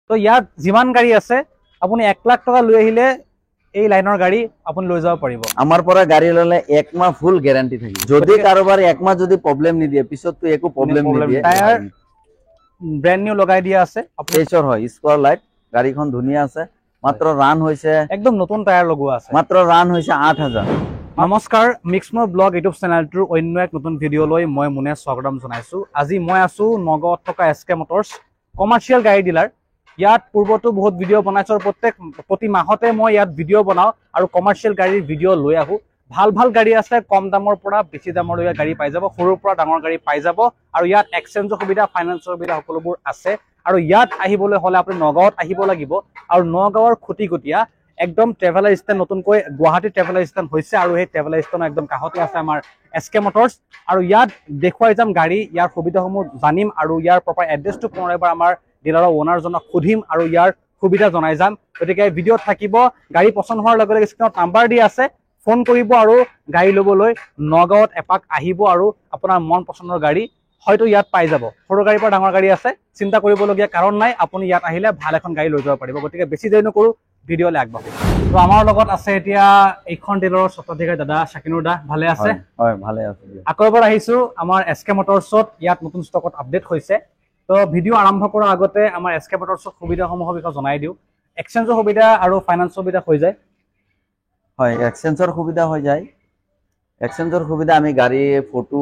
তো ইয়াত যিমান গাড়ী আছে আপুনি 1 লাখ টকা লৈ আহিলে এই লাইনৰ গাড়ী আপুনি লৈ যাব পাৰিব। আমাৰ পৰা গাড়ী ললে 1 মাহ ফুল গ্যাৰান্টি থাকিব। যদি কাৰোবাৰ 1 মাহ যদি প্ৰবলেম নিদিয়ে পিছতটো একো প্ৰবলেম নিদিয়ে। টায়াৰ ব্ৰ্যান্ড নিউ লগাই দিয়া আছে। পেচৰ হয় স্কোয়াৰ লাইট, গাড়ীখন ধুনীয়া আছে, মাত্ৰ ৰান হৈছে একদম নতুন টায়াৰ লগোৱা আছে, মাত্ৰ ৰান হৈছে 8000। নমস্কাৰ, মিক্সমোৰ ব্লগ ইউটিউব চেনেলটোৰ অন্য এক নতুন ভিডিঅ' লৈ মই মুনে স্বাগতম জনাইছো। আজি মই আছো নগাঁৱত থকা এছকে মটৰ্ছ কমাৰ্চিয়েল গাড়ী ডিলাৰ। ইয়াত পূৰ্বতো বহুত ভিডিঅ' বনাইছো আৰু প্ৰতি মাহতে মই ইয়াত ভিডিঅ' বনাওঁ আৰু কমাৰ্চিয়েল গাড়ীৰ ভিডিঅ' লৈ আহো। ভাল ভাল গাড়ী আছে, কম দামৰ পৰা বেছি দামলৈকে গাড়ী পাই যাব, সৰুৰ পৰা ডাঙৰ গাড়ী পাই যাব। আৰু ইয়াত এক্সচেঞ্জৰ সুবিধা, ফাইনেন্সৰ সুবিধা সকলোবোৰ আছে। আৰু ইয়াত আহিবলৈ হ'লে আপুনি নগাঁৱত আহিব লাগিব। আৰু নগাঁৱৰ খুটিকটীয়া একদম ট্ৰেভেলাৰ ষ্টেণ্ড, নতুনকৈ গুৱাহাটী ট্ৰেভেলাৰ ষ্টেণ্ড হৈছে আৰু সেই ট্ৰেভেলাৰ ষ্টেণ্ডৰ একদম কাষতে আছে আমাৰ এছকে মটৰ্ছ। আৰু ইয়াত দেখুৱাই যাম গাড়ী, ইয়াৰ সুবিধাসমূহ জানিম আৰু ইয়াৰ প্ৰপাৰ এড্ৰেছটো পুনৰ এবাৰ আমাৰ ডিলাৰৰ ওনাৰজনক সুধিম আৰু ইয়াৰ সুবিধা জনাই যাম। গতিকে ভিডিঅ'ত থাকিব। গাড়ী পচন্দ হোৱাৰ লগে লগে স্ক্ৰীনত নাম্বাৰ দি আছে, ফোন কৰিব আৰু গাড়ী ল'বলৈ নগাঁৱত এপাক আহিব আৰু আপোনাৰ মন পচন্দৰ গাড়ী হয়তো ইয়াত পাই যাব। সৰু গাড়ীৰ পৰা ডাঙৰ গাড়ী আছে, চিন্তা কৰিবলগীয়া কাৰণ নাই। আপুনি ইয়াত আহিলে ভাল এখন গাড়ী লৈ যাব পাৰিব। গতিকে বেছি দেৰি নকৰোঁ, ভিডিঅ'লৈ আগবাঢ়ো। তো আমাৰ লগত আছে এতিয়া এইখন ডিলাৰৰ স্বত্বাধিকাৰী দাদা শাকিনুৰ দা, ভালে আছে? হয়, ভালে আছে। আকৌ এবাৰ আহিছো আমাৰ এছকে মটৰ্ছত। ইয়াত নতুন ষ্টকত আপডেট হৈছে। তো ভিডিঅ' আৰম্ভ কৰাৰ আগতে আমাৰ এছকে মটৰ্ছৰ সুবিধাসমূহৰ বিষয়ে জনাই দিওঁ। এক্সচেঞ্জৰ সুবিধা আৰু ফাইনেন্সৰ সুবিধা হৈ যায়। হয়, এক্সচেঞ্জৰ সুবিধা হৈ যায়। এক্সচেঞ্জৰ সুবিধা আমি গাড়ী ফটো,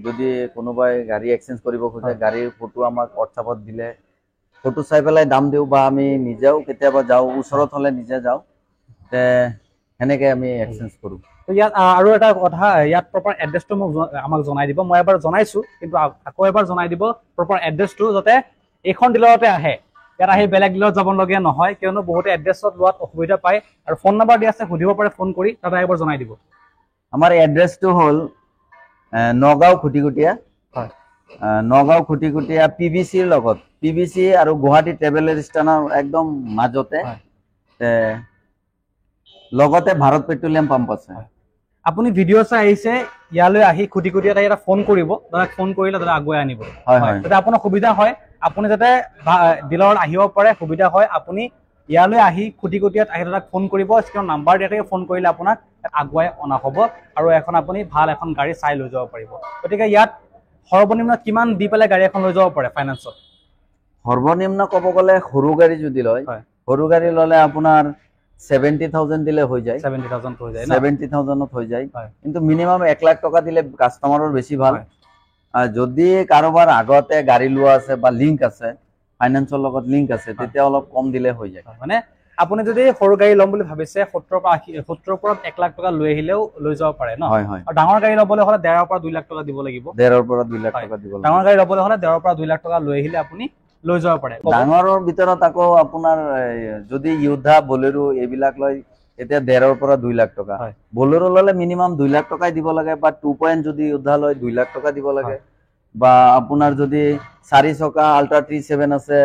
যদি কোনোবাই গাড়ী এক্সচেঞ্জ কৰিব খোজে, গাড়ীৰ ফটো আমাক হোৱাটছআপত দিলে ফটো চাই পেলাই দাম দিওঁ, বা আমি নিজেও কেতিয়াবা যাওঁ, ওচৰত হ'লে নিজে যাওঁ, তে সেনেকৈ আমি এক্সচেঞ্জ কৰোঁ। তো ইয়াত আৰু এটা কথা, ইয়াত প্ৰপাৰ এড্ৰেছটো আমাক জনাই দিব। মই এবাৰ জনাইছোঁ, কিন্তু আকৌ এবাৰ জনাই দিব প্ৰপাৰ এড্ৰেছটো, যাতে এইখন ডিলাৰতে আহে, ইয়াত আহি বেলেগ ডিলাৰত যাবলগীয়া নহয়। কিয়নো বহুতে এড্ৰেছত লোৱাত অসুবিধা পায়। আৰু ফোন নাম্বাৰ দিয়া আছে, সুধিব পাৰে ফোন কৰি। দাদা এবাৰ জনাই দিব। আমাৰ এড্ৰেছটো হ'ল নগাঁও খুটিকটীয়া। হয়, নগাঁও খুটিকটীয়া PVCৰ লগত, PVC আৰু গুৱাহাটী ট্ৰেভেলাৰ ষ্টেণ্ডৰ একদম মাজতে, লগতে ভাৰত পেট্ৰলিয়াম পাম্প আছে। আপুনি ভিডিঅ' চাই আহিছে, ইয়ালৈ আহি খুটিকটীয়াত আহি এটা ফোন কৰিব। দাদাক ফোন কৰিলে দাদা আগুৱাই আনিব। হয় হয়, যাতে আপোনাৰ সুবিধা হয়, আপুনি যাতে ডিলাৰত আহিব পাৰে, সুবিধা হয়, আপুনি ইয়ালৈ আহি খুটিকটীয়াত আহি দাদাক ফোন কৰিব। স্ক্ৰীনৰ নাম্বাৰ দিয়াতে ফোন কৰিলে আপোনাক আগুৱাই অনা হ'ব আৰু আপুনি ভাল এখন গাড়ী চাই লৈ যাব পাৰিব। গতিকে ইয়াত সৰ্বনিম্ন কিমান দি পেলাই গাড়ী এখন লৈ যাব পাৰে ফাইনেন্সত? সৰ্বনিম্ন ক'ব গ'লে সৰু গাড়ী যদি লয়, সৰু গাড়ী ল'লে আপোনাৰ 70,000 দিলে হৈ যায়। 70,000 হৈ যায়, 70,000ত হৈ যায়। কিন্তু মিনিমাম 1 লাখ টকা দিলে কাষ্টমাৰৰ বেছি ভাল। যদি কাৰোবাৰ আগতে গাড়ী লোৱা আছে বা লিংক আছে, ফাইনেন্সৰ লগত লিংক আছে, তেতিয়া অলপ কম দিলে হৈ যায়। মানে আপুনি যদি সৰু গাড়ী ল'ম বুলি ভাবিছে, 70 পৰা 80, 70 পৰা 1 লাখ টকা লৈ আহিলেও লৈ যাব পাৰে ন? হয় হয়। আৰু ডাঙৰ গাড়ী ল'বলৈ হ'লে 1.5 পৰা 2 লাখ টকা দিব লাগিব। 1.5 পৰা 2 লাখ টকা দিব লাগিব। ডাঙৰ গাড়ী ল'বলৈ হ'লে 1.5 পৰা 2 লাখ টকা লৈ আহিলে আপুনি লৈ যাব পাৰে। ডাঙৰৰ ভিতৰত আকৌ আপোনাৰ যদি য়োদ্ধা, বলেৰো এইবিলাক লয়, এতিয়া 1.5 পৰা 2 লাখ টকা। বলেৰো ল'লে মিনিমাম 2 লাখ টকাই দিব লাগে, বা 2 যদি য়োদ্ধা লয় 2 লাখ টকা দিব লাগে। বা আপোনাৰ যদি 4 চকা আল্ট্ৰা 37 আছে,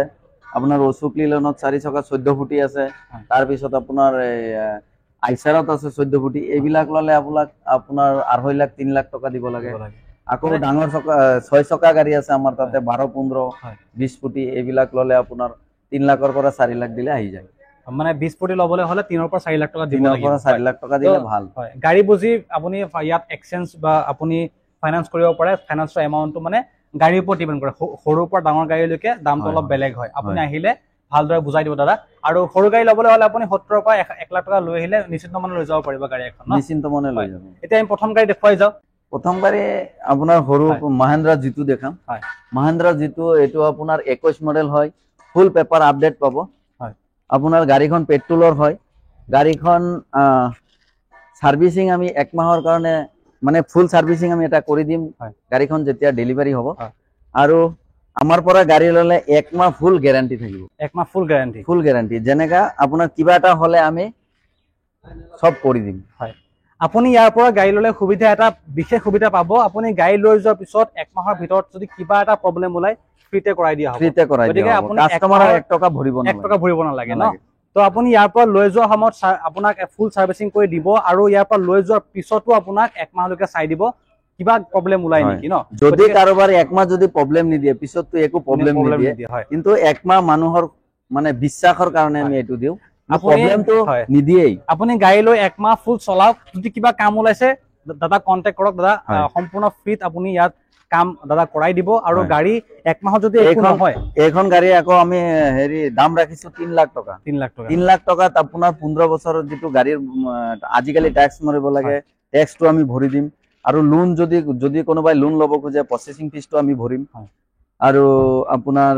আপোনাৰ অশোক লিলনত 4 চকা 14 ফুটি আছে, তাৰপিছত আপোনাৰ আইচাৰত আছে 14 ফুটি, এইবিলাক ল'লে আপোনাৰ 2.5 লাখ 3 লাখ টকা দিব লাগে। আকৌ ডাঙৰ চকা 6 চকা গাড়ী আছে আমাৰ তাতে, 12, 15, 20 ফুটি, এইবিলাক ল'লে আপোনাৰ 3 লাখৰ পৰা 4 লাখ দিলে আহি যায়। মানে 20 ফুটি ল'বলৈ হ'লে 3 পৰা 4 লাখ টকা দিব লাগিব। 3 পৰা 4 লাখ টকা দিলে ভাল। গাড়ী বুজি আপুনি ইয়াত এক্সচেঞ্জ বা আপুনি ফাইনেন্স কৰিব পাৰে। ফাইনেন্সৰ এমাউণ্টটো মানে গাড়ীৰ ওপৰত ডিপেণ্ড কৰে। সৰুৰ পৰা ডাঙৰ গাড়ীলৈকে দামটো অলপ বেলেগ হয়। আপুনি আহিলে ভালদৰে বুজাই দিব দাদা। আৰু সৰু গাড়ী ল'বলৈ হ'লে আপুনি 70 পৰা 1 লাখ টকা লৈ আহিলে নিশ্চিত মানে লৈ যাব পাৰিব গাড়ী এখন। নিশ্চিন্ত মনে লৈ যাব। এতিয়া আমি প্ৰথম গাড়ী দেখুৱাই যাওঁ। প্ৰথম গাড়ী আপোনাৰ সৰু মহেন্দ্ৰা জিতু দেখাম। মহেন্দ্ৰা জিতু, এইটো আপোনাৰ 21 মডেল হয়, ফুল পেপাৰ আপডেট পাব। আপোনাৰ গাড়ীখন পেট্ৰলৰ হয়। গাড়ীখন সাৰ্ভিসিং আমি 1 মাহৰ কাৰণে, মানে ফুল সাৰ্ভিসিং আমি এটা কৰি দিম গাড়ীখন যেতিয়া ডেলিভাৰী হ'ব। আৰু আমাৰ পৰা গাড়ী ল'লে 1 মাহ ফুল গ্যাৰান্টি থাকিব। 1 মাহ ফুল গ্যাৰান্টি? ফুল গ্যাৰান্টি। যেনেকা আপোনাৰ কিবা এটা হ'লে আমি সব কৰি দিম। আপুনি ইয়াৰ পৰা গাড়ী ল'লে সুবিধা, এটা বিশেষ সুবিধা পাব। আপুনি গাড়ী লৈ যোৱাৰ পিছত 1 মাহৰ ভিতৰত যদি কিবা এটা প্ৰব্লেম ওলাই, ফ্ৰীতে কৰাই দিয়া হ'ব। গতিকে আপুনি কাস্টমাৰৰ 1 টকা ভৰিব নালাগে ন? তো আপুনি ইয়াৰ পৰা লৈ যোৱাৰ সময়ত আপোনাক ফুল সাৰ্ভিসিং কৰি দিব, আৰু ইয়াৰ পৰা লৈ যোৱাৰ পিছতো আপোনাক 1 মাহলৈকে চাই দিব কিবা প্ৰব্লেম ওলাই নেকি ন? যদি কাৰোবাৰ 1 মাহ যদি প্ৰব্লেম নিদিয়ে, পিছতটো একো প্ৰব্লেম নিদিয়ে। কিন্তু 1 মাহ মানুহৰ মানে বিশ্বাসৰ কাৰণে আমি এইটো দিওঁ আপুনি প্ৰবলেমটো হয় নিদিয়েই আপুনি গাড়ী লৈ এক মাহ ফুল চলাওক যদি কিবা কাম ওলাইছে দাদা কন্টেক্ট কৰক দাদা হয়। সম্পূৰ্ণ ফ্ৰীত আপুনি ইয়াত কাম দাদা কৰাই দিব আৰু হয়। গাড়ী এক মাহত যদি একো নহয় এইখন গাড়ী আকৌ আমি হেৰি দাম ৰাখিছো 3 লাখ টকা 3 লাখ টকা 3 লাখ টকাত আপোনাৰ 15 বছৰৰ যিটো গাড়ীৰ আজিকালি টেক্স মাৰিব লাগে টেক্সটো আমি ভৰি দিম আৰু লোন যদি কোনোবাই লোন ল'ব খোজে প্ৰসেসিং ফিজটো আমি ভৰিম আৰু আপোনাৰ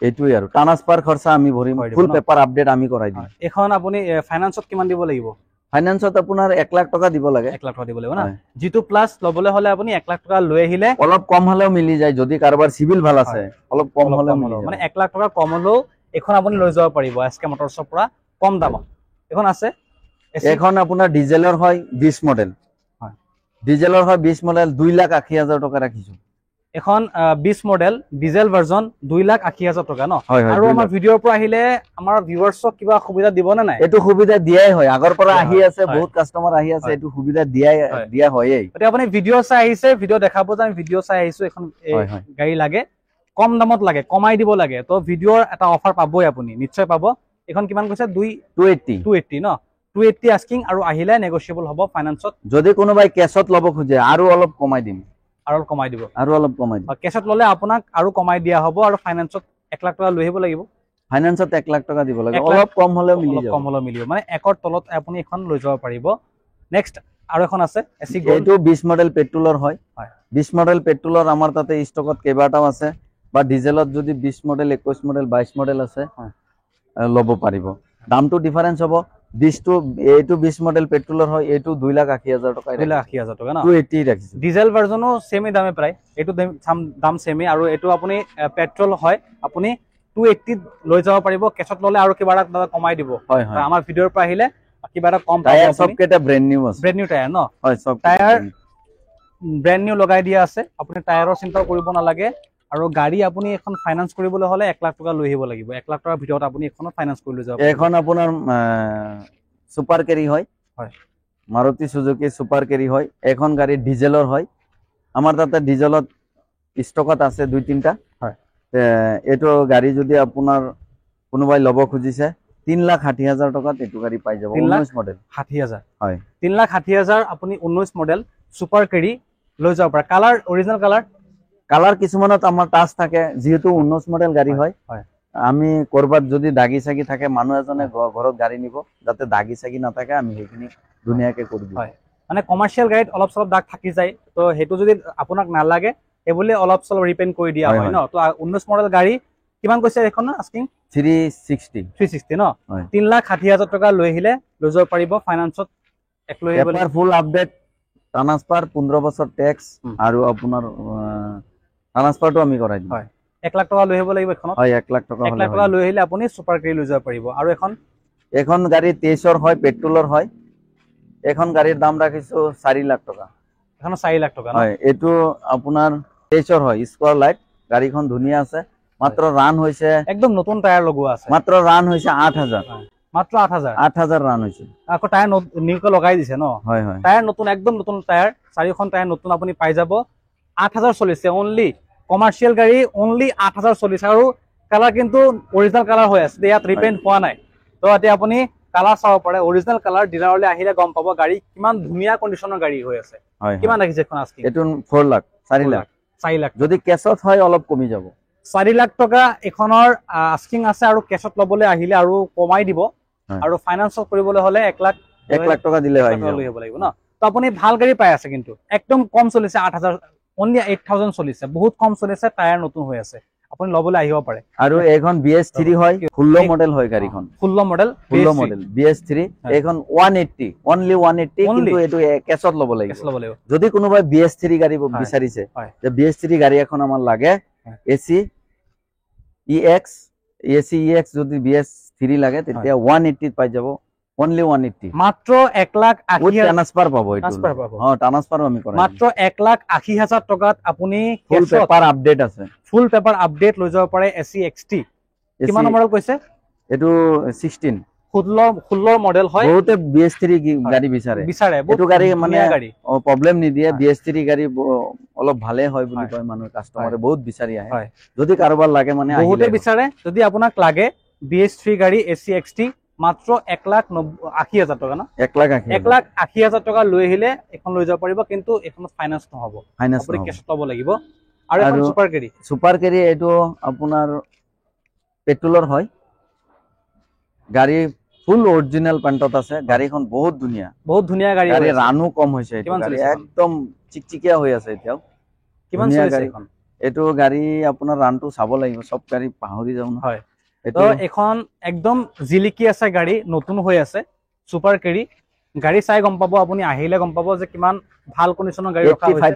এইটোই আৰু ট্ৰান্সফাৰ খৰচা আমি ভৰিম ফুল পেপাৰ আপডেট আমি কৰাই দিম এখন আপুনি ফাইনান্সত কিমান দিব লাগিব ফাইনান্সত আপোনাৰ 1 লাখ টকা দিব লাগে 1 লাখ টকা দিব লাগিব না জিটো প্লাস লবলৈ হলে আপুনি 1 লাখ টকা লৈ আহিলে অলপ কম হলেও মিলি যায় যদি কাৰোবাৰ সিভিল ভাল আছে অলপ কম হলেও মিলি যায় মানে 1 লাখ টকা কম হলেও এখন আপুনি লৈ যাব পাৰিব এসকে মটৰছৰ পৰা কম দামত এখন আছে এখন আপোনাৰ ডিজেলৰ হয় 20 মডেল হয় ডিজেলৰ হয় 20 মডেল 2,80,000 টকা ৰাখিছো এখন 20 মডেল ডিজেল ভাৰ্জন 2,80,000 টকা ন হয় আৰু আমাৰ ভিডিঅ'ৰ পৰা আহিলে আমাৰ ভিউৱাৰ্ছক কিবা সুবিধা দিব না নাই এটো সুবিধা দিয়াই হয় আগৰ পৰা আহি আছে বহুত কাস্টমাৰ আহি আছে এটো সুবিধা দিয়া হয়ই এতিয়া আপুনি ভিডিঅ' চাই আহিছে ভিডিঅ' দেখাব যে আমি ভিডিঅ' চাই আহিছো এখন গাড়ী লাগে কম দামত লাগে কমাই দিব লাগে তো ভিডিঅ'ৰ এটা অফাৰ পাবই আপুনি নিশ্চয় পাব এখন কিমান কৈছে 280 ন 280 আস্কিং আৰু আহিলে নেগোশিয়েবল হ'ব ফাইনান্সত যদি কোনোবাই কেছত ল'ব খোজে আৰু অলপ কমাই দিম আৰু কমাই দিব আৰু অলপ কমাই দিম কেছত ললে আপোনাক আৰু কমাই দিয়া হ'ব আৰু ফাইনান্সত 1 লাখ টকা লৈ আহিব লাগিব ফাইনান্সত 1 লাখ টকা দিব লাগে অলপ কম হলেও মিলিব মানে একৰ তলত আপুনি এখন লৈ যাব পাৰিব নেক্সট আৰু এখন আছে এসি এইটো 20 মডেল পেট্ৰলৰ হয় 20 মডেল পেট্ৰলৰ আমাৰ তাতে ষ্টকত কেইবাটাও আছে বা ডিজেলত যদি 20 মডেল 21 মডেল 22 মডেল আছে ল'ব পাৰিব দামটো ডিফাৰেন্স হ'ব 20 টো এইটো 20 মডেল পেট্ৰলৰ হয় এইটো 2,80,000 টকা 2,80,000 টকা না 280 ৰাখিছো ডিজেল ভাৰ্জনো সেমে দামে প্ৰায় এইটো দাম সেমে আৰু এইটো আপুনি পেট্ৰল হয় আপুনি 280 লৈ যাব পাৰিব কেছত ললে আৰু কিবা এটা কমাই দিব হয় আমাৰ ভিডিঅ'ৰ পৰা আহিলে কিবা এটা কম টায়াৰ সব কেটা ব্ৰ্যান্ড নিউ আছে ব্ৰ্যান্ড নিউ টায়াৰ ন হয় সব টায়াৰ ব্ৰ্যান্ড নিউ লগাই দিয়া আছে আপুনি টায়াৰৰ চিন্তা কৰিব নালাগে আৰু গাড়ী আপুনি এখন ফাইনান্স কৰিবলৈ হলে 1 লাখ টকা লৈ আহিব লাগিব 1 লাখ টকাৰ ভিতৰত আপুনি এখন ফাইনান্স কৰি লৈ যাব এখন আপোনাৰ সুপাৰ কেৰি হয় মাৰুতি সুজুকি সুপাৰ কেৰি হয় এখন গাড়ী ডিজেলৰ হয় আমাৰ তাতে ডিজেলত ষ্টকত আছে 2-3টা হয় এটো গাড়ী যদি আপোনাৰ কোনোবাই ল'ব খুজিছে 3,60,000 টকাত এটো গাড়ী পাই যাব 19 মডেল 60,000 হয় 3,60,000 আপুনি 19 মডেল সুপাৰ কেৰি লৈ যাব পাৰে কালাৰ অৰিজিনাল কালাৰ কিছুমানত আমাৰ টাচ থাকে যেহেতু 19 মডেল গাড়ী হয় আমি কৰবাত যদি দাগি সাগি থাকে মানুহ এজনে ঘৰত গাড়ী নিব যাতে দাগি সাগি না থাকে আমি হেখিনি দুনিয়াকে কৰি দিম মানে কমাৰ্শিয়াল গাড়ীত অলপ সলপ দাগ থাকি যায় তো হেতু যদি আপোনাক না লাগে এবলে অলপ সলপ ৰিপেইন্ট কৰি দিয়া হয় ন তো 19 মডেল গাড়ী কিমান কৈছে এখন আস্কিং 360 ন 3,60,000 টকা লৈ আহিলে লৈ যাব পাৰিব ফাইনান্সত এক লৈ আহিব পেপাৰ ফুল আপডেট ট্ৰান্সফাৰ 15 বছৰ টেক্স আৰু আপোনাৰ ট্ৰান্সফাৰটো আমি কৰাই দিম 1 লাখ টকা লৈ আহিব লাগিব এখনত 1 লাখ টকা 1 লাখ টকা লৈ আহিলে আপুনি সুপাৰ কেৰি লৈ যাব পাৰিব আৰু এখন গাড়ী 23ৰ হয় পেট্ৰলৰ হয় এখন গাড়ীৰ দাম ৰাখিছো 4 লাখ টকা এখন 4 লাখ টকা হয় এটো আপোনাৰ 23ৰ হয় স্কয়াৰ লাইট গাড়ীখন ধুনিয়া আছে মাত্ৰ ৰান হৈছে একদম নতুন টায়াৰ লগোৱা আছে মাত্ৰ ৰান হৈছে 8,000 মাত্ৰ 8,000 ৰান হৈছে আকৌ টায়াৰ নিউকে লগাই দিছে ন হয় টায়াৰ নতুন একদম নতুন টায়াৰ চাৰিখন টায়াৰ নতুন আপুনি পাই যাব 8,000 চলিছে অনলি কমাৰ্শিয়াল গাড়ী অনলি 8,000 চলিছে আৰু কালাৰ কিন্তু অৰিজিনাল কালাৰ হৈ আছে ইয়াত ৰিপেইন্ট হোৱা নাই তো এতিয়া আপুনি কালাৰ চাব পাৰে অৰিজিনাল কালাৰ ডিলাৰলৈ আহিলে গম পাব গাড়ী কিমান ধুনিয়া কন্ডিশনৰ গাড়ী হৈ আছে কিমান ৰাখিছে এখন আস্কিং এটো 4 লাখ 4 লাখ যদি কেছত হয় অলপ কমি যাব 4 লাখ টকা এখনৰ আস্কিং আছে আৰু কেছত লবলৈ আহিলে আৰু কমাই দিব আৰু ফাইনান্স কৰিবলৈ হলে 1 লাখ টকা দিলে লৈ আহিব লাগিব ন তো আপুনি ভাল গাড়ী পাই আছে কিন্তু একদম কম চলিছে 8,000 অনলি 8,000 চলিছে বহুত কম চলিছে টায়াৰ নতুন হৈ আছে আপুনি লবলৈ আহিব পাৰে আৰু এখন BS3 হয় 16 মডেল হয় গাড়ীখন 16 মডেল BS3 এখন 180 অনলি 180 কিন্তু এটো কেছত ল'ব লাগিব যদি কোনোবাই BS3 গাড়ী বিচাৰিছে যে BS3 গাড়ী এখন আমাৰ লাগে AC EX যদি BS3 লাগে তেতিয়া 180 পাই যাব অনলি 180 মাত্ৰ 1,80,000 ট্ৰান্সফাৰ পাব এইটো ট্ৰান্সফাৰ আমি কৰাই মাত্ৰ 1,80,000 টকাত আপুনি ফুল পেপাৰ আপডেট আছে ফুল পেপাৰ আপডেট লৈ যাব পাৰে AC XT কিমান মডেল কৈছে এটো 16 মডেল হয় বহুতে BS3 গাড়ী বিচাৰে এটো গাড়ী মানে প্ৰবলেম নিদিয়ে BS3 গাড়ী অলপ ভালে হয় বুলি কয় মানুহ কাস্টমাৰে বহুত বিচাৰি আহে যদি কাৰোবাৰ লাগে মানে বহুতে বিচাৰে যদি আপোনাক লাগে BS3 গাড়ী AC XT মাত্ৰ 1,80,000 টকা না 1,80,000 টকা লৈ আহিলে এখন লৈ যাব পাৰিব কিন্তু এখনত ফাইনান্স নহব আপুনি কেছত ল'ব লাগিব আৰু এখন সুপাৰ কেৰি এইটো আপোনাৰ পেট্ৰলৰ হয় গাড়ী ফুল অৰিজিনাল পেণ্টত আছে গাড়ীখন বহুত ধুনীয়া গাড়ী ৰানো কম হৈছে গাড়ী একদম চিকচিকিয়া হৈ আছে এতিয়াও কিমান চলিছে এখন এইটো গাড়ী আপোনাৰ ৰানটো চাব লাগিব সব গাড়ী পাহৰি যাও না হয় তো এখন একদম জিলিকি আছে গাড়ী নতুন হৈ আছে সুপাৰ কেৰি গাড়ী চাই গম পাব আপুনি আহিলে গম পাব যে কিমান ভাল কন্ডিশনৰ গাড়ী ৰখা হৈছে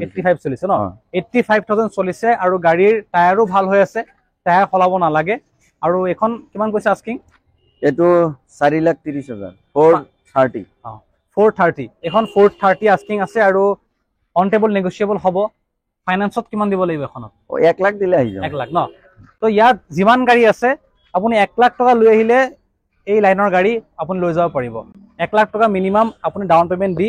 85 চলিছে ন 85,000 চলিছে আৰু গাড়ীৰ টায়াৰো ভাল হৈ আছে টায়াৰ খলাব নালাগে আৰু এখন কিমান কৈছে আস্কিং এটো 4,30,000 430 এখন 430 আস্কিং আছে আৰু অন টেবল নেগোশিয়েবল হ'ব ফাইনান্সত কিমান দিব লাগিব এখনত 1 লাখ দিলে আহি যাব 1 লাখ ন তো ইয়াত যিমান গাড়ী আছে আপুনি 1 লাখ টকা লৈ আহিলে এই লাইনৰ গাড়ী আপুনি লৈ যাব পাৰিব 1 লাখ টকা মিনিমাম আপুনি ডাউন পেমেন্ট দি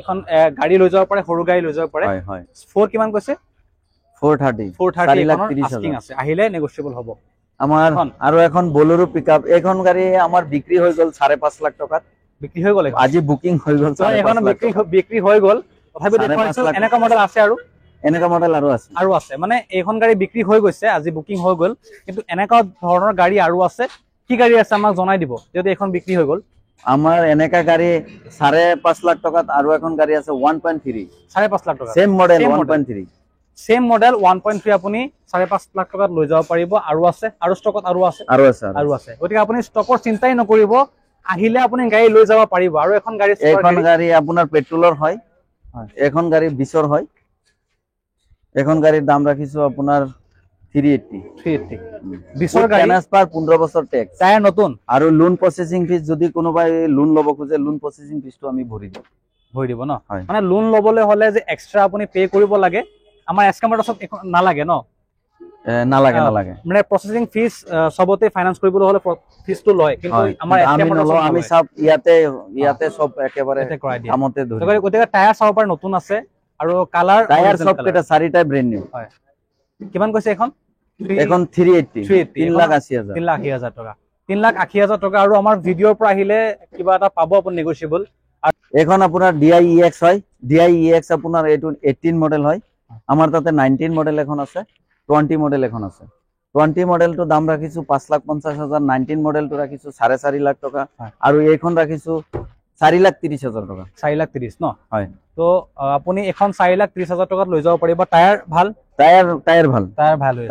এখন গাড়ী লৈ যাব পাৰে সৰু গাড়ী লৈ যাব পাৰে হয় 4 কিমান কৈছে 430 আস্কিং আছে আহিলে নেগোশিয়েবল হ'ব আমাৰ আৰু এখন বলেৰো পিকআপ এখন গাড়ী আমাৰ বিক্ৰী হৈ গল 5.5 লাখ টকাত বিক্ৰী হৈ গল আজি বুকিং হৈ গল এখন বিক্ৰী হৈ গল তথাপি দেখুৱাইছো এনেকা মডেল আছে আৰু আছে মানে এইখন গাড়ী বিক্ৰী হৈ গৈছে আজি বুকিং হৈ গল কিন্তু এনেকা ধৰণৰ গাড়ী আৰু আছে কি গাড়ী আছে আমাক জনাই দিব যদি এখন বিক্ৰী হৈ গল আমাৰ এনেকা গাড়ী 5.5 লাখ টকাত আৰু এখন গাড়ী আছে 1.3 5.5 লাখ টকা সেম মডেল 1.3 সেম মডেল 1.3 আপুনি 5.5 লাখ টকাত লৈ যাব পাৰিব আৰু আছে আৰু ষ্টকত আৰু আছে গতিকে আপুনি ষ্টকৰ চিন্তাই নকৰিব আহিলে আপুনি গাড়ী লৈ যাব পাৰিব আৰু এখন গাড়ী আপোনাৰ পেট্ৰলৰ হয় এখন গাড়ী 20ৰ হয় এখন গাড়ীৰ দাম ৰাখিছো আপোনাৰ 380 20ৰ গাড়ী ট্ৰান্সফাৰ 15 বছৰ ট্যাক্স টায়াৰ নতুন আৰু লোন প্ৰসেসিং ফিস যদি কোনোবাই লোন ল'ব খোজে লোন প্ৰসেসিং ফিসটো আমি ভৰি দিব ন মানে লোন ল'বলৈ হলে যে এক্সট্ৰা আপুনি পে কৰিব লাগে আমাৰ এসকামাৰছত নালাগে ন নালাগে মানে প্ৰসেসিং ফিস সবতে ফাইনান্স কৰিবলৈ হলে ফিসটো লয় কিন্তু আমাৰ এসকামাৰছত আমি সব ইয়াতে সব একেবাৰে কামতে ধৰি গতিকে টায়াৰ চাব পাৰে নতুন আছে আৰু কালাৰ টায়াৰ সব কেটা চাৰিটা ব্র্যান্ড নিউ হয় কিমান কৈছে এখন 380 3,80,000 টকা 3,80,000 টকা আৰু আমাৰ ভিডিওৰ পৰা আহিলে কিবা এটা পাব আপুনি নেগোশিয়েবল এখন আপোনাৰ DI-EX হয় DI-EX আপোনাৰ এটো 18 মডেল হয় আমাৰ তাতে 19 মডেল এখন আছে 20 মডেল এখন আছে 20 মডেলটো দাম ৰাখিছো 5,50,000 19 মডেলটো ৰাখিছো 4.5 লাখ টকা আৰু এইখন ৰাখিছো 4,30,000 টকা 4,30,000 ন হয় তো আপুনি এখন 4,30,000 টকাত লৈ যাব পাৰিব টায়াৰ ভাল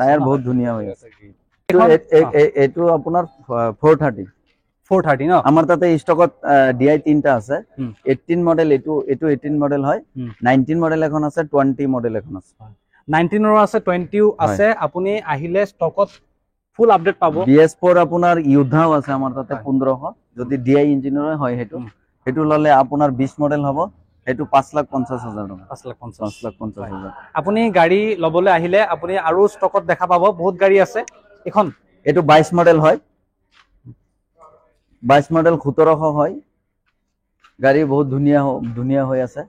টায়াৰ বহুত ধুনীয়া হৈ আছে এটো আপোনাৰ 430 ন আমাৰ তাতে ষ্টকত DI 3টা আছে 18 মডেল এটো 18 মডেল হয় 19 মডেল এখন আছে 20 মডেল এখন আছে 19 ৰ আছে 20 আছে আপুনি আহিলে ষ্টকত ফুল আপডেট পাব BS4 আপোনাৰ ইউধাও আছে আমাৰ তাতে 1500 যদি DI ইঞ্জিনৰ হয় হেতু ললে আপোনাৰ 20 মডেল হ'ব এটো 5,50,000 টকা 5,50,000 আপুনি গাড়ী লবলৈ আহিলে আপুনি আৰু ষ্টকত দেখা পাব বহুত গাড়ী আছে এখন এটো 22 মডেল হয় 22 মডেল 1700 হয় গাড়ী বহুত ধুনীয়া হৈ আছে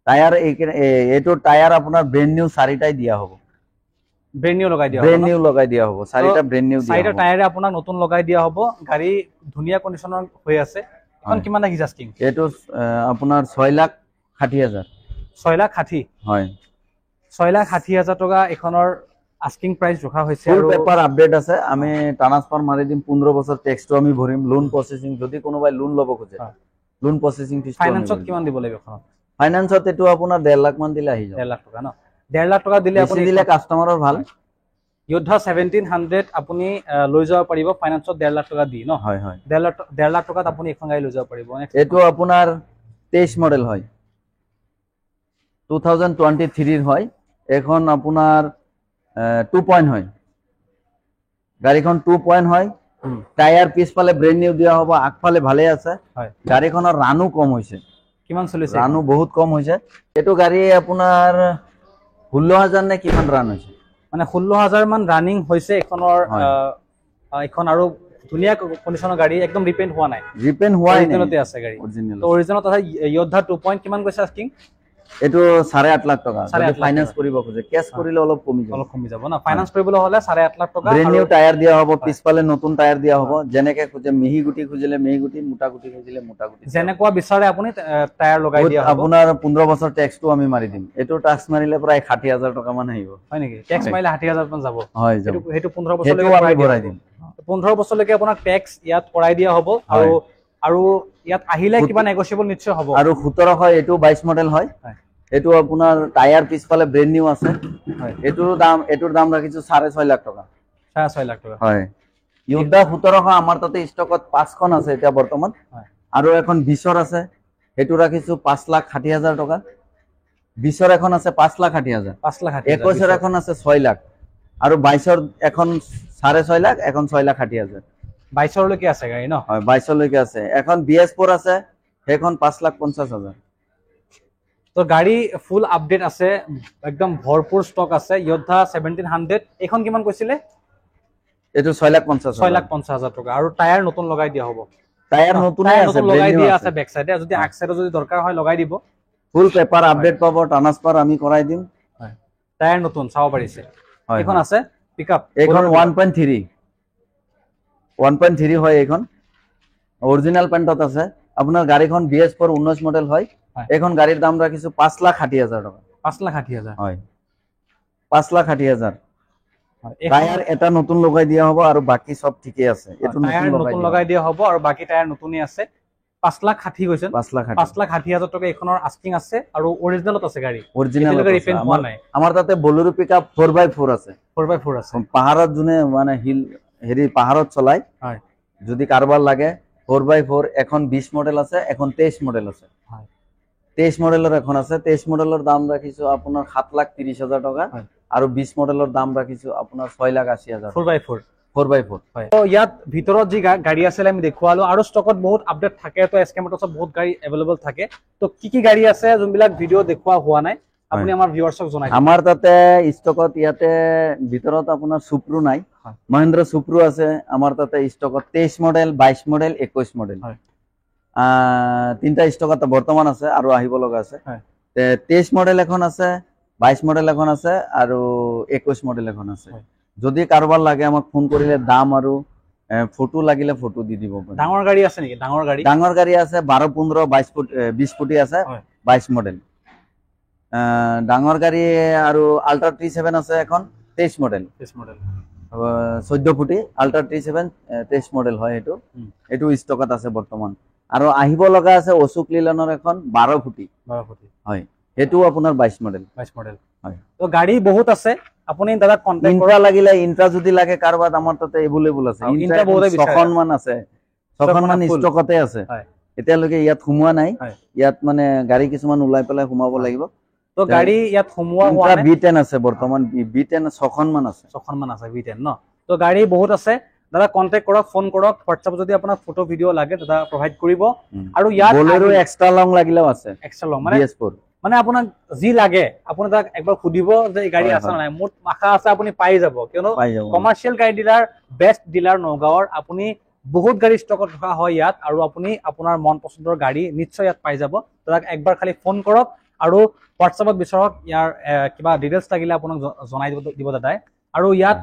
টায়ার এটো টায়ার আপোনাৰ ব্ৰ্যান্ড নিউ চাৰিটাই দিয়া হ'ব ব্ৰ্যান্ড নিউ লগাই দিয়া হ'ব চাৰিটা ব্ৰ্যান্ড নিউ চাৰিটা টায়াৰে আপোনাক নতুন লগাই দিয়া হ'ব গাড়ী ধুনীয়া কন্ডিশনৰ হৈ আছে এখন কিমান লাগি জাস্কিং এটো আপোনাৰ 6,60,000 6,60,000 হয় 6,60,000 টকা এখনৰ আস্কিং প্ৰাইস ৰখা হৈছে ফুল পেপাৰ আপডেট আছে আমি ট্ৰান্সফাৰ মাৰি দিম 15 বছৰ ট্যাক্সটো আমি ভৰিম লোন প্ৰসেসিং যদি কোনোবাই লোন ল'ব খোজে লোন প্ৰসেসিং ফিস ফাইনান্সত কিমান দিব লাগিব এখনত ফাইনান্সত এটো আপোনাৰ 1.5 লাখ মান দিলে আহি যাব 1.5 লাখ টকা ন 1.5 লাখ টকা দিলে আপুনি দিলে কাস্টমাৰৰ ভাল যোদ্ধা 1700 আপুনি লৈ যাব পাৰিব ফাইনান্সত 1.5 লাখ টকা দি ন হয় 1.5 লাখ টকাত আপুনি এখন গাড়ী লৈ যাব পাৰিব এটো আপোনাৰ 23 মডেল হয় 2023 ৰ হয় এখন আপোনাৰ 2 পইণ্ট হয় গাড়ীখন 2 পইণ্ট হয় টায়াৰ পিছফালে ব্ৰ্যান্ড নিউ দিয়া হ'ব আগফালে ভালে আছে হয় গাড়ীখনৰ ৰানো কম হৈছে কিমান চলিছে ৰানো বহুত কম হৈছে এটো গাড়ী আপোনাৰ 16,000 নে কিমান ৰান হৈছে মানে 16,000 মান ৰানিং হৈছে এখনৰ এখন আৰু ধুনীয়া কন্ডিশনৰ গাড়ী একদম ৰিপেইন্ট হোৱা নাই অৰিজিনতে আছে গাড়ী তো অৰিজিনেল আছে যোদ্ধা 2 পইণ্ট কিমান কৈছে আস্কিং এইটো 8.5 লাখ টকা 8.5 যদি লাখ ফাইনান্স টকা। কৰিব খোজে কেছ কৰিলে অলপ কমি যাব অলপ কমি যাব না ফাইনান্স কৰিবলৈ হলে 8.5 লাখ টকা ব্ৰেণ্ড নিউ টায়াৰ দিয়া হ'ব পিছফালে নতুন টায়াৰ দিয়া হ'ব যেনেকে খোজে মিহি গুটি খুজিলে মিহি গুটি মোটা গুটি খুজিলে মোটা গুটি যেনেকুৱা বিচাৰে আপুনি টায়াৰ লগাই দিয়া হ'ব আপোনাৰ 15 বছৰ টেক্সটো আমি মাৰি দিম এইটো টাক্স মাৰিলে প্ৰায় 60,000 টকা মান আহিব হয় নেকি টেক্স মাৰিলে 60,000 মান যাব হয় যাব সেইটো 15 সেইটো বছৰলৈকে আমি ভৰাই দিম 15 বছৰলৈকে আপোনাক টেক্স ইয়াত কৰাই দিয়া হ'ব আৰু ইয়াত আহিলে কিবা নেগোচিয়েবল নিশ্চয় হ'ব আৰু 1700 এইটো 22 মডেল হয় এইটো আপোনাৰ টায়াৰ পিছফালে ব্ৰেণ্ড নিউ আছে হয় এইটোৰ দাম ৰাখিছো 6.5 লাখ টকা 6.5 লাখ টকা হয় ইউদ্ধা 1700 আমাৰ তাতে ষ্টকত 5খন আছে এতিয়া বৰ্তমান আৰু এখন 20ৰ আছে সেইটো ৰাখিছো 5,60,000 টকা 20ৰ এখন আছে 5,60,000 21ৰ এখন আছে 6 লাখ আৰু 22ৰ এখন 6.5 লাখ এখন 6,60,000 22ৰ লৈকে আছে গাড়ী ন হয় 22ৰ লৈকে আছে এখন BS4 আছে সেইখন 5,50,000 তো গাড়ী ফুল আপডেট আছে একদম ভৰপুৰ ষ্টক আছে ইয়োদ্ধা 1700 এখন কিমান কৈছিলে এটো 6,50,000 টকা আৰু টায়াৰ নতুন লগাই দিয়া হ'ব টায়াৰ নতুনই আছে লগাই দিয়া আছে বেক সাইডে যদি আগ সাইডে যদি দৰকাৰ হয় লগাই দিব ফুল পেপাৰ আপডেট পাব ট্ৰান্সফাৰ আমি কৰাই দিম হয় টায়াৰ নতুন চাব পাৰিছে এখন আছে পিকআপ এখন 1.3 হয় এখন অৰিজিনাল পেন্টত আছে আপোনাৰ গাড়ীখন BS4 19 মডেল হয় এখন গাড়ীৰ দাম ৰাখিছো 5,60,000 টকা 5,60,000 হয় 5,60,000 টায়াৰ এটা নতুন লগাই দিয়া হ'ব আৰু বাকি সব ঠিকই আছে এটো নতুন লগাই দিয়া হ'ব আৰু বাকি টায়াৰ নতুনই আছে 5,60,000 কৈছে 5,60,000 টকা এখনৰ আস্কিং আছে আৰু অৰিজিনালত আছে গাড়ী অৰিজিনাল ৰিপেইণ্ট হোৱা নাই আমাৰ তাতে বলেৰো পিকআপ 4x4 আছে 4x4 আছে পাহাৰত জুনে মানে হিল হেৰি পাহাৰত চলাই হয় যদি কারবার লাগে 4x4 এখন 20 মডেল আছে এখন 23 মডেল আছে হয় 23 মডেলৰ এখন আছে 23 মডেলৰ দাম ৰাখিছো আপোনাৰ 7,30,000 টকা আৰু 20 মডেলৰ দাম ৰাখিছো আপোনাৰ 6,80,000 4x4 হয় তো ইয়াত ভিতৰত যি গাড়ী আছিল আমি দেখুৱালো আৰু ষ্টকত বহুত আপডেট থাকে তো এসকে মোটৰছত বহুত গাড়ী अवेलेबल থাকে তো কি গাড়ী আছে যোনবিলাক ভিডিও দেখুৱা হোৱা নাই আপুনি আমাৰ ভিউয়াৰ্সক জনাই আমাৰ তাতে ষ্টকত ইয়াতে ভিতৰত আপোনাৰ সুপ্ৰু নাই মহিন্দ্ৰা সুপ্ৰু আছে আমাৰ তাতে ষ্টকত 23 মডেল 22 মডেল 21 মডেল তিনটা ষ্টকত বৰ্তমান আছে আৰু আহিব লগা আছে 23 মডেল এখন আছে 22 মডেল এখন আছে আৰু 21 মডেল এখন আছে যদি কাৰবাৰ লাগে আমাক ফোন কৰিলে দাম আৰু ফটো লাগিলে ফটো দি দিব পাৰে ডাঙৰ গাড়ী আছে নেকি ডাঙৰ গাড়ী আছে 12 15 22 ফুট 20 ফুটি আছে 22 মডেল ডাঙৰ গাড়ী আৰু আল্ট্ৰা T7 আছে এখন 23 মডেল 14 ফুটি আল্ট্ৰা T7 23 মডেল হয় এটো ষ্টকত আছে বৰ্তমান আৰু আহিব লগা আছে অশোক লিলনৰ এখন 12 ফুটি হয় এটো আপোনাৰ 22 মডেল হয় তো গাড়ী বহুত আছে আপুনি দাদা কন্টাক্ট ইন্ট্ৰা লাগিলে ইন্ট্ৰা যদি লাগে কাৰবাত আমাৰ তাতে এভেলেবল আছে ইন্ট্ৰা বহুত ছখন মান আছে ছখন মান ষ্টকতে আছে এতিয়ালৈকে ইয়াত সোমোৱা নাই ইয়াত মানে গাড়ী কিছুমান উলাই পেলাই সোমাব লাগিব তো গাড়ী ইয়াত সোমোৱা হোৱা নাই B10 আছে বৰ্তমান B10 ছখন মান আছে B10 ন তো গাড়ী বহুত আছে দাদা কন্টাক্ট কৰক ফোন কৰক WhatsApp যদি আপোনাক ফটো ভিডিও লাগে দাদা প্ৰভাইড কৰিব আৰু ইয়াত বলেৰো এক্সট্ৰা লং লাগিলেও আছে এক্সট্ৰা লং মানে BS4 মানে আপোনাক যি লাগে আপুনি তাক একবাৰ খুদিব যে এই গাড়ী আছে নাই মোৰ আশা আছে আপুনি পাই যাব কিয়নো কমাৰ্শিয়াল গাড়ী ডিলাৰ বেষ্ট ডিলাৰ নগাঁৱৰ আপুনি বহুত গাড়ী ষ্টকত থকা হয় ইয়াত আৰু আপুনি আপোনাৰ মন পছন্দৰ গাড়ী নিশ্চয় ইয়াত পাই যাব তাক একবাৰ খালি ফোন কৰক আৰু WhatsAppত বিচাৰক ইয়াৰ কিবা ডিটেইলছ লাগিলে আপোনাক জনাই দিব দাদাই আৰু ইয়াত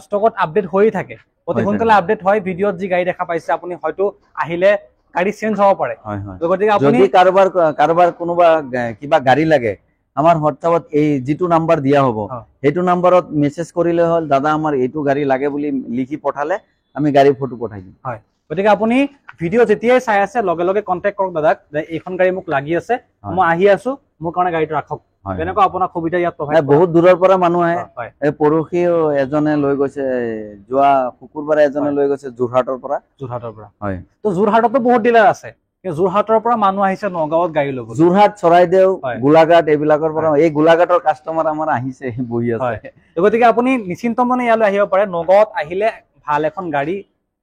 ষ্টকত আপডেট হৈ থাকে অতি সোনকালে আপডেট হয় ভিডিওত যি গাড়ী দেখা পাইছে আপুনি হয়তো আহিলে গাড়ী চেঞ্জ হ'ব পাৰে গতিকে আপুনি যদি কাৰবাৰ কোনোবা কিবা গাড়ী লাগে আমাৰ WhatsAppত এই যেটো নাম্বাৰ দিয়া হ'ব হেতু নাম্বাৰত মেসেজ কৰিলে হল দাদা আমাৰ এইটো গাড়ী লাগে বুলি লিখি পঠালে আমি গাড়ী ফটো পঠাই দিম হয় গতিকে আপুনি ভিডিও যেতিয়াই চাই আছে লগে লগে কন্টাক্ট কৰক দাদাক যে এইখন গাড়ী মোক লাগি আছে মই আহি আছো মোৰ কাৰণে গাড়ীটো ৰাখক তেনেকুৱা আপোনাক সুবিধা ইয়াত প্ৰভাইড বহুত দূৰৰ পৰা মানুহ আহে এই পৰখি এজনে লৈ গৈছে যোৱা শুকুৰবাৰে এজনে লৈ গৈছে যোৰহাটৰ পৰা হয় তো যোৰহাটতো বহুত ডিলাৰ আছে যোৰহাটৰ পৰা মানুহ আহিছে নগাঁৱত গাড়ী ল'ব যোৰহাট চৰাইদেউ গোলাঘাট এইবিলাকৰ পৰা এই গোলাঘাটৰ কাস্টমাৰ আমাৰ আহিছে বহি আছে গতিকে আপুনি নিশ্চিন্ত মনে ইয়ালৈ আহিব পাৰে নগাঁৱত আহিলে ভাল এখন গাড়ী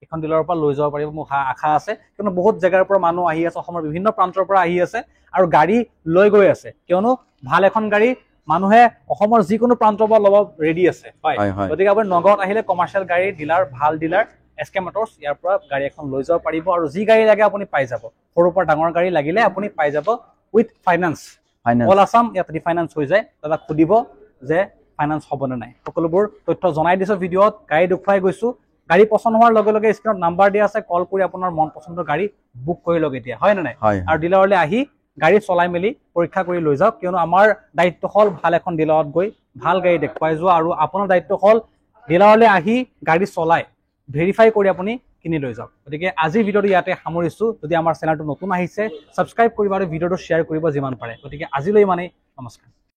এখন ডিলাৰৰ পৰা লৈ যাব পাৰিব মোৰ আশা আছে কিয়নো বহুত জেগাৰ পৰা মানুহ আহি আছে অসমৰ বিভিন্ন প্ৰান্তৰ পৰা আহি আছে আৰু গাড়ী লৈ গৈ আছে কিয়নো ভাল এখন গাড়ী মানুহে অসমৰ যিকোনো প্ৰান্তৰ পৰা ল'ব ৰেডি আছে হয় গতিকে আপুনি নগাঁৱত আহিলে কমাৰ্শিয়াল গাড়ী ডিলাৰ ভাল ডিলাৰ এসকে মোটৰছ ইয়াৰ পৰা গাড়ী এখন লৈ যাব পাৰিব আৰু যি গাড়ী লাগে আপুনি পাই যাব সৰুৰ পৰা ডাঙৰ গাড়ী লাগিলে আপুনি পাই যাব with finance Finance. All Assam ইয়াত ৰিফাইনেন্স হৈ যায় দাদাক সুধিব যে ফাইনেন্স হ'বনে নাই সকলোবোৰ তথ্য জনাই দিছো ভিডিঅ'ত গাড়ী দেখুৱাই গৈছো গাড়ী পছন্দ হোৱাৰ লগে লগে স্ক্ৰীনত নাম্বাৰ দিয়া আছে কল কৰি আপোনাৰ মন পছন্দৰ গাড়ী বুক কৰি লওক এতিয়া হয় নে নাই হয় আৰু ডিলাৰলৈ আহি গাড়ী চলাই মেলি পৰীক্ষা কৰি লৈ যাওক কিয়নো আমাৰ দায়িত্ব হ'ল ভাল এখন ডিলাৰত গৈ ভাল গাড়ী দেখুৱাই যোৱা আৰু আপোনাৰ দায়িত্ব হ'ল ডিলাৰলৈ আহি গাড়ী চলাই ভেৰিফাই কৰি আপুনি কিনি লৈ যাওক গতিকে আজিৰ ভিডিঅ'টো ইয়াতে সামৰিছো যদি আমাৰ চেনেলটো নতুন আহিছে ছাবস্ক্ৰাইব কৰিব আৰু ভিডিঅ'টো শ্বেয়াৰ কৰিব যিমান পাৰে গতিকে আজিলৈ মানে নমস্কাৰ